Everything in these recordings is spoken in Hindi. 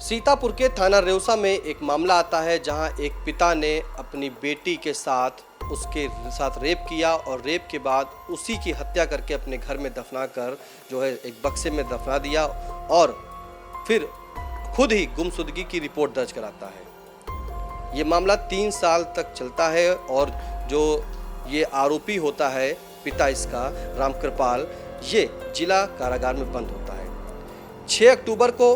सीतापुर के थाना रेउसा में एक मामला आता है जहां एक पिता ने अपनी बेटी के साथ उसके साथ रेप किया और रेप के बाद उसी की हत्या करके अपने घर में दफना कर जो है एक बक्से में दफना दिया और फिर खुद ही गुमशुदगी की रिपोर्ट दर्ज कराता है। ये मामला 3 साल तक चलता है और जो ये आरोपी होता है पिता इसका रामकृपाल, ये जिला कारागार में बंद होता है। 6 अक्टूबर को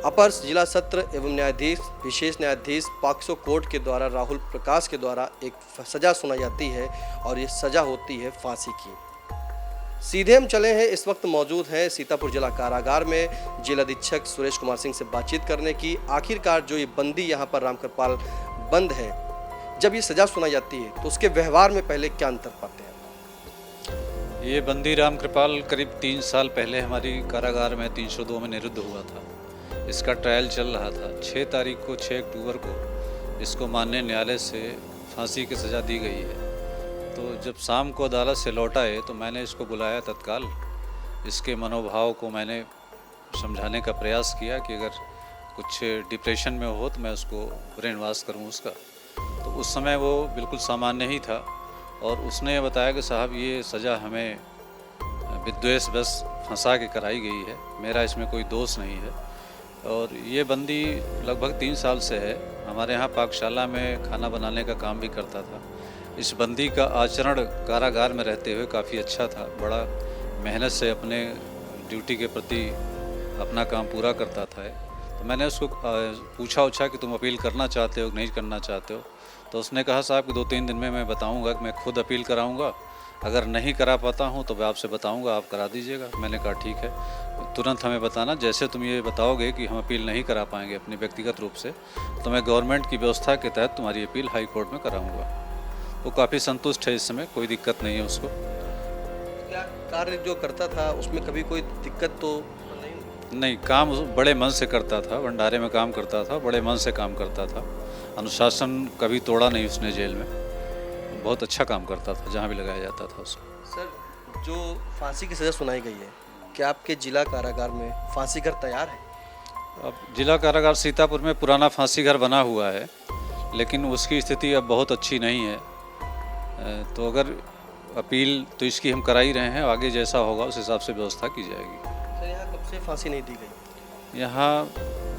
अपर जिला सत्र एवं न्यायाधीश विशेष न्यायाधीश पॉक्सो कोर्ट के द्वारा राहुल प्रकाश के द्वारा एक सज़ा सुनाई जाती है और ये सज़ा होती है फांसी की। सीधे हम चले हैं, इस वक्त मौजूद हैं सीतापुर जिला कारागार में जिला अधीक्षक सुरेश कुमार सिंह से बातचीत करने की। आखिरकार जो ये बंदी यहाँ पर रामकृपाल बंद है, जब ये सज़ा सुनाई जाती है तो उसके व्यवहार में पहले क्या अंतर पाते हैं? ये बंदी रामकृपाल करीब 3 साल पहले हमारी कारागार में 302 में निरुद्ध हुआ था। इसका ट्रायल चल रहा था। 6 तारीख को 6 अक्टूबर को इसको माननीय न्यायालय से फांसी की सज़ा दी गई है। तो जब शाम को अदालत से लौटाए तो मैंने इसको बुलाया तत्काल। इसके मनोभाव को मैंने समझाने का प्रयास किया कि अगर कुछ डिप्रेशन में हो तो मैं उसको ब्रेन वॉश करूँ उसका। तो उस समय वो बिल्कुल सामान्य ही था और उसने बताया कि साहब ये सज़ा हमें विद्वेष बस फंसा के कराई गई है, मेरा इसमें कोई दोष नहीं है। और ये बंदी लगभग 3 साल से है, हमारे यहाँ पाकशाला में खाना बनाने का काम भी करता था। इस बंदी का आचरण कारागार में रहते हुए काफ़ी अच्छा था, बड़ा मेहनत से अपने ड्यूटी के प्रति अपना काम पूरा करता था। तो मैंने उसको पूछा कि तुम अपील करना चाहते हो नहीं करना चाहते हो? तो उसने कहा साहब कि 2-3 दिन में मैं बताऊंगा कि मैं खुद अपील कराऊंगा, अगर नहीं करा पाता हूं तो मैं आपसे बताऊंगा, आप करा दीजिएगा। मैंने कहा ठीक है, तुरंत हमें बताना, जैसे तुम ये बताओगे कि हम अपील नहीं करा पाएंगे अपने व्यक्तिगत रूप से तो मैं गवर्नमेंट की व्यवस्था के तहत तुम्हारी अपील हाई कोर्ट में कराऊँगा। वो काफ़ी संतुष्ट है, इस समय कोई दिक्कत नहीं है उसको। क्या कार्य जो करता था उसमें कभी कोई दिक्कत तो नहीं, काम बड़े मन से करता था, भंडारे में काम करता था, बड़े मन से काम करता था। अनुशासन कभी तोड़ा नहीं उसने जेल में, बहुत अच्छा काम करता था जहाँ भी लगाया जाता था उसको। सर, जो फांसी की सज़ा सुनाई गई है, क्या आपके जिला कारागार में फांसी घर तैयार है? अब जिला कारागार सीतापुर में पुराना फांसी घर बना हुआ है, लेकिन उसकी स्थिति अब बहुत अच्छी नहीं है। तो अगर अपील तो इसकी हम करा ही रहे हैं, आगे जैसा होगा उस हिसाब से व्यवस्था की जाएगी। सर, यहाँ कब से फांसी नहीं दी गई? यहाँ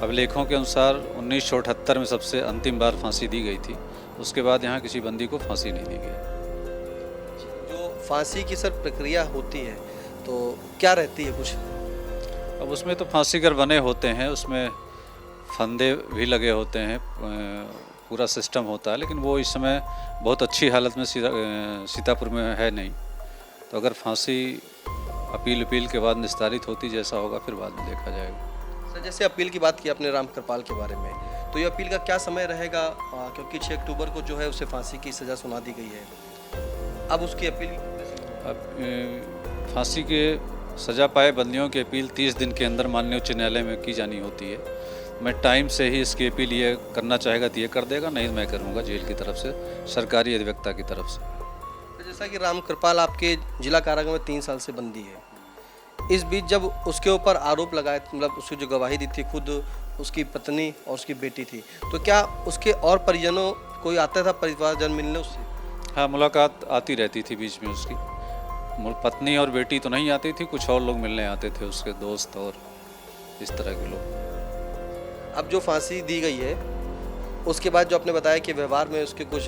अभिलेखों के अनुसार 1978 में सबसे अंतिम बार फांसी दी गई थी, उसके बाद यहाँ किसी बंदी को फांसी नहीं दी गई। जो फांसी की सर प्रक्रिया होती है तो क्या रहती है कुछ? अब उसमें तो फांसी घर बने होते हैं, उसमें फंदे भी लगे होते हैं, पूरा सिस्टम होता है, लेकिन वो इस समय बहुत अच्छी हालत में सीतापुर में है नहीं। तो अगर फांसी अपील के बाद निस्तारित होती जैसा होगा फिर बाद में देखा जाएगा। सर, जैसे अपील की बात की आपने रामकृपाल के बारे में, तो ये अपील का क्या समय रहेगा? क्योंकि 6 अक्टूबर को जो है उसे फांसी की सज़ा सुना दी गई है, अब उसकी अपील अब फांसी के सज़ा पाए बंदियों की अपील 30 दिन के अंदर माननीय उच्च न्यायालय में की जानी होती है। मैं टाइम से ही इसकी अपील ये करना चाहेगा तो ये कर देगा, नहीं मैं करूँगा जेल की तरफ से, सरकारी अधिवक्ता की तरफ से। तो जैसा कि रामकृपाल आपके जिला कारागार में 3 साल से बंदी है, इस बीच जब उसके ऊपर आरोप लगाए, मतलब उसकी जो गवाही दी थी खुद उसकी पत्नी और उसकी बेटी थी, तो क्या उसके और परिजनों कोई आता था परिवारजन मिलने उससे? हाँ, मुलाकात आती रहती थी बीच में उसकी। पत्नी और बेटी तो नहीं आती थी, कुछ और लोग मिलने आते थे, उसके दोस्त और इस तरह के लोग। अब जो फांसी दी गई है उसके बाद जो आपने बताया कि व्यवहार में उसके कुछ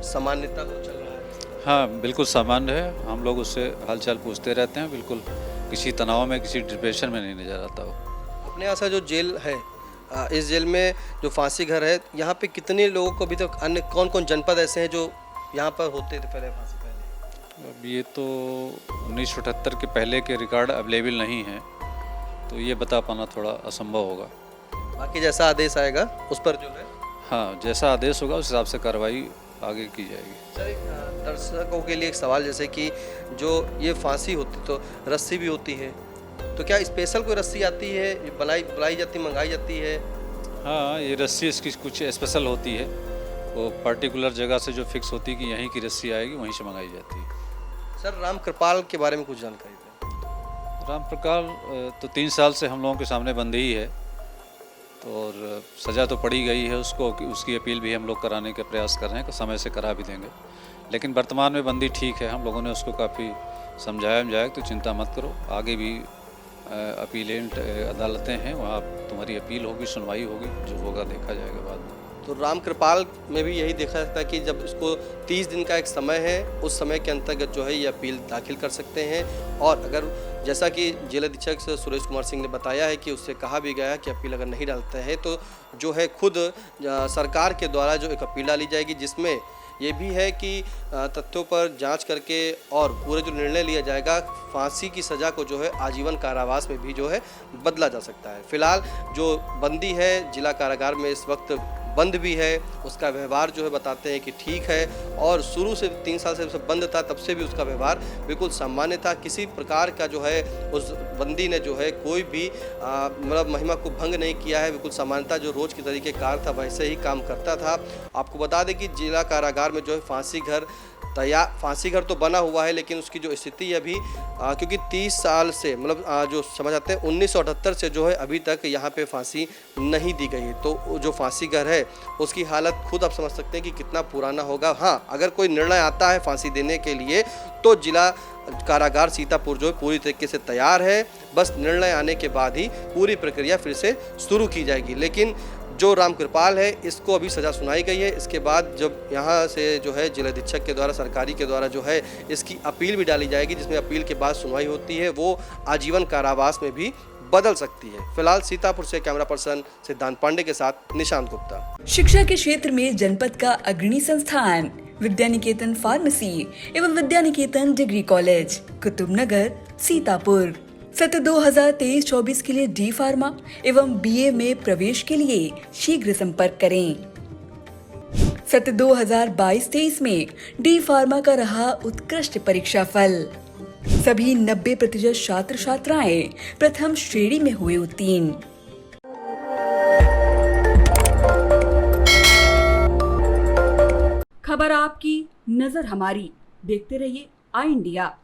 सामान्यता को चल रहा है? हाँ, बिल्कुल सामान्य है, हम लोग उससे हालचाल पूछते रहते हैं, बिल्कुल किसी तनाव में किसी डिप्रेशन में नहीं नजर आता वो। अपने यहाँ से जो जेल है, इस जेल में जो फांसी घर है, यहाँ पे कितने लोगों को अभी तक अन्य कौन कौन जनपद ऐसे हैं जो यहाँ पर होते थे पहले फांसी पहले? अब ये तो 1978 के पहले के रिकॉर्ड अवेलेबल नहीं है, तो ये बता पाना थोड़ा असंभव होगा। बाकी जैसा आदेश आएगा उस पर जो है, हाँ, जैसा आदेश होगा उस हिसाब से कार्रवाई आगे की जाएगी। सर, एक दर्शकों के लिए एक सवाल, जैसे कि जो ये फांसी होती तो रस्सी भी होती है, तो क्या स्पेशल कोई रस्सी आती है, बुलाई जाती, मंगाई जाती है? हाँ, ये रस्सी इसकी कुछ स्पेशल होती है, वो पर्टिकुलर जगह से जो फिक्स होती है कि यहीं की रस्सी आएगी वहीं से मंगाई जाती है। सर, रामकृपाल के बारे में कुछ जानकारी दें। राम प्रकाल तो 3 साल से हम लोगों के सामने बंदी ही है, तो और सज़ा तो पड़ी गई है उसको, उसकी अपील भी हम लोग कराने के प्रयास कर रहे हैं कि समय से करा भी देंगे। लेकिन वर्तमान में बंदी ठीक है, हम लोगों ने उसको काफ़ी समझाया तो चिंता मत करो, आगे भी अपीलेंट अदालतें हैं, वहाँ तुम्हारी अपील होगी, सुनवाई होगी, जो होगा देखा जाएगा बाद में। तो राम कृपाल में भी यही देखा जाता है कि जब इसको 30 दिन का एक समय है, उस समय के अंतर्गत जो है ये अपील दाखिल कर सकते हैं। और अगर जैसा कि जेल अधीक्षक सुरेश कुमार सिंह ने बताया है कि उससे कहा भी गया है कि अपील अगर नहीं डालते हैं तो जो है खुद सरकार के द्वारा जो एक अपील डाली जाएगी, जिसमें ये भी है कि तथ्यों पर जांच करके और पूरे जो निर्णय लिया जाएगा, फांसी की सज़ा को जो है आजीवन कारावास में भी जो है बदला जा सकता है। फिलहाल जो बंदी है जिला कारागार में इस वक्त बंद भी है, उसका व्यवहार जो है बताते हैं कि ठीक है, और शुरू से 3 साल से बंद था तब से भी उसका व्यवहार बिल्कुल सामान्य था। किसी प्रकार का जो है उस बंदी ने जो है कोई भी मतलब महिमा को भंग नहीं किया है, बिल्कुल सामान्यता जो रोज़ के तरीके कार था वैसे ही काम करता था। आपको बता दें कि जिला कारागार में जो है फांसी घर तो बना हुआ है, लेकिन उसकी जो स्थिति अभी क्योंकि 30 साल से मतलब जो समझ आते हैं 1978 से जो है अभी तक यहाँ पे फांसी नहीं दी गई है, तो जो फांसी घर है उसकी हालत खुद आप समझ सकते हैं कि कितना पुराना होगा। हाँ, अगर कोई निर्णय आता है फांसी देने के लिए तो जिला कारागार सीतापुर जो है पूरी तरीके से तैयार है, बस निर्णय आने के बाद ही पूरी प्रक्रिया फिर से शुरू की जाएगी। लेकिन जो राम कृपाल है इसको अभी सज़ा सुनाई गई है, इसके बाद जब यहाँ से जो है जिला अधीक्षक के द्वारा सरकारी के द्वारा जो है इसकी अपील भी डाली जाएगी, जिसमें अपील के बाद सुनवाई होती है, वो आजीवन कारावास में भी बदल सकती है। फिलहाल सीतापुर से कैमरा पर्सन सिद्धांत पांडे के साथ निशांत गुप्ता। शिक्षा के क्षेत्र में जनपद का अग्रणी संस्थान विद्यानिकेतन फार्मेसी एवं विद्यानिकेतन डिग्री कॉलेज कुतुबनगर सीतापुर। सत्र 2023-24 के लिए डी फार्मा एवं बीए में प्रवेश के लिए शीघ्र संपर्क करें। सत्र 2022-23 में डी फार्मा का रहा उत्कृष्ट परीक्षा फल। सभी 90% छात्र छात्राएं प्रथम श्रेणी में हुए उत्तीर्ण। खबर आपकी, नजर हमारी। देखते रहिए आई इंडिया।